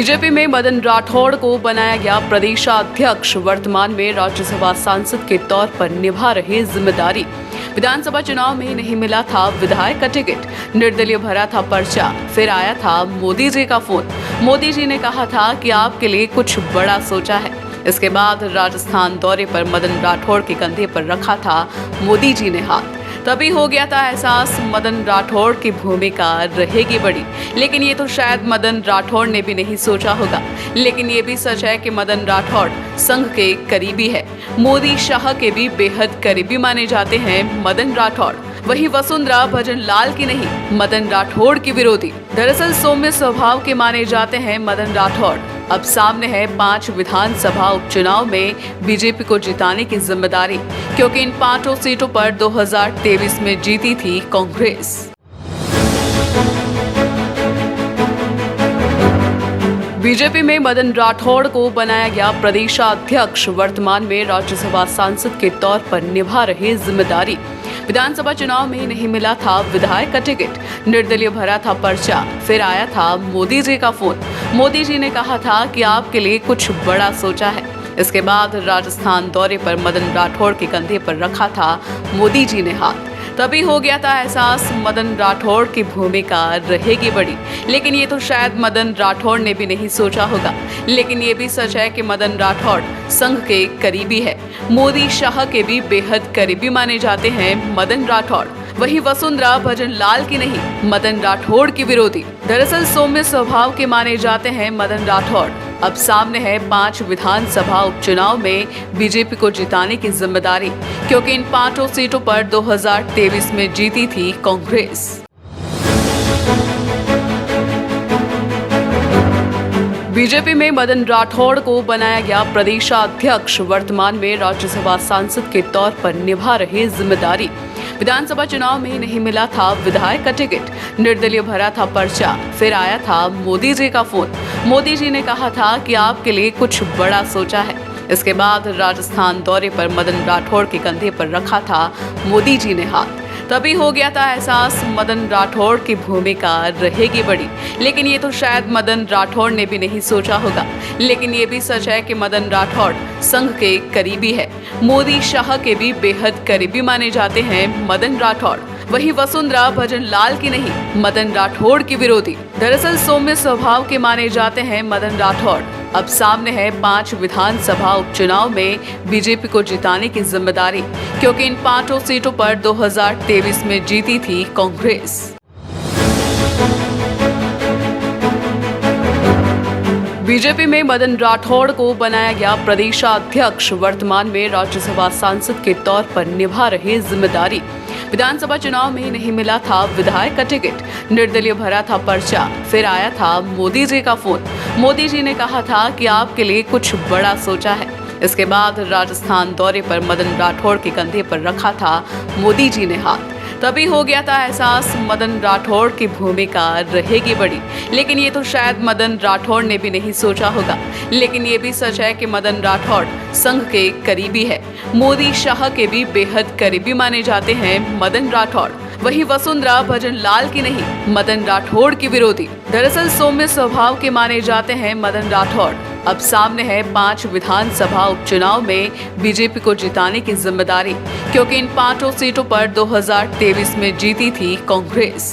BJP में मदन राठौड़ को बनाया गया प्रदेशाध्यक्ष। वर्तमान में राज्यसभा सांसद के तौर पर निभा रहे जिम्मेदारी। विधानसभा चुनाव में नहीं मिला था विधायक का टिकट, निर्दलीय भरा था पर्चा, फिर आया था मोदी जी का फोन। मोदी जी ने कहा था कि आपके लिए कुछ बड़ा सोचा है। इसके बाद राजस्थान दौरे पर मदन राठौड़ के कंधे पर रखा था मोदी जी ने हाथ। तभी हो गया था एहसास, मदन राठौड़ की भूमिका रहेगी बड़ी। लेकिन ये तो शायद मदन राठौड़ ने भी नहीं सोचा होगा। लेकिन ये भी सच है कि मदन राठौड़ संघ के करीबी है। मोदी शाह के भी बेहद करीबी माने जाते हैं मदन राठौड़। वही वसुंधरा भजन लाल की नहीं, मदन राठौड़ की विरोधी। दरअसल सौम्य स्वभाव के माने जाते हैं मदन राठौड़। अब सामने है 5 विधानसभा उपचुनाव में बीजेपी को जिताने की जिम्मेदारी, क्योंकि इन 5 सीटों पर 2023 में जीती थी कांग्रेस। बीजेपी में मदन राठौड़ को बनाया गया प्रदेशाध्यक्ष। वर्तमान में राज्यसभा सांसद के तौर पर निभा रहे जिम्मेदारी। विधानसभा चुनाव में नहीं मिला था विधायक का टिकट, निर्दलीय भरा था पर्चा, फिर आया था मोदी जी का फोन। मोदी जी ने कहा था कि आपके लिए कुछ बड़ा सोचा है। इसके बाद राजस्थान दौरे पर मदन राठौड़ के कंधे पर रखा था मोदी जी ने हाथ। तभी हो गया था एहसास, मदन राठौड़ की भूमिका रहेगी बड़ी। लेकिन ये तो शायद मदन राठौड़ ने भी नहीं सोचा होगा। लेकिन ये भी सच है कि मदन राठौड़ संघ के करीबी है। मोदी शाह के भी बेहद करीबी माने जाते हैं मदन राठौड़। वही वसुंधरा भजन लाल की नहीं, मदन राठौड़ की विरोधी। दरअसल सौम्य स्वभाव के माने जाते हैं मदन राठौड़। अब सामने है 5 विधानसभा उपचुनाव में बीजेपी को जिताने की जिम्मेदारी, क्योंकि इन 5 सीटों पर 2023 में जीती थी कांग्रेस। बीजेपी में मदन राठौड़ को बनाया गया प्रदेशाध्यक्ष। वर्तमान में राज्यसभा सांसद के तौर पर निभा रहे जिम्मेदारी। विधानसभा चुनाव में नहीं मिला था विधायक का टिकट, निर्दलीय भरा था पर्चा, फिर आया था मोदी जी का फोन। मोदी जी ने कहा था कि आपके लिए कुछ बड़ा सोचा है। इसके बाद राजस्थान दौरे पर मदन राठौड़ के कंधे पर रखा था मोदी जी ने हाथ। तभी हो गया था एहसास, मदन राठौड़ की भूमिका रहेगी बड़ी। लेकिन ये तो शायद मदन राठौड़ ने भी नहीं सोचा होगा। लेकिन ये भी सच है कि मदन राठौड़ संघ के करीबी है। मोदी शाह के भी बेहद करीबी माने जाते हैं मदन राठौड़। वही वसुंधरा भजन लाल की नहीं, मदन राठौड़ की विरोधी। दरअसल सौम्य स्वभाव के माने जाते हैं मदन राठौड़। अब सामने है 5 विधानसभा उपचुनाव में बीजेपी को जिताने की जिम्मेदारी, क्योंकि इन 5 सीटों पर 2023 में जीती थी कांग्रेस। बीजेपी में मदन राठौड़ को बनाया गया प्रदेशाध्यक्ष। वर्तमान में राज्यसभा सांसद के तौर पर निभा रहे जिम्मेदारी। विधानसभा चुनाव में नहीं मिला था विधायक का टिकट, निर्दलीय भरा था पर्चा, फिर आया था मोदी जी का फोन। मोदी जी ने कहा था कि आपके लिए कुछ बड़ा सोचा है। इसके बाद राजस्थान दौरे पर मदन राठौड़ के कंधे पर रखा था मोदी जी ने हाथ। तभी हो गया था एहसास, मदन राठौड़ की भूमिका रहेगी बड़ी। लेकिन ये तो शायद मदन राठौड़ ने भी नहीं सोचा होगा। लेकिन ये भी सच है कि मदन राठौड़ संघ के करीबी है। मोदी शाह के भी बेहद करीबी माने जाते हैं मदन राठौड़। वही वसुंधरा भजन लाल की नहीं, मदन राठौड़ की विरोधी। दरअसल सौम्य स्वभाव के माने जाते हैं मदन राठौड़। अब सामने है 5 विधानसभा उपचुनाव में बीजेपी को जिताने की जिम्मेदारी, क्योंकि इन 5 सीटों पर 2023 में जीती थी कांग्रेस।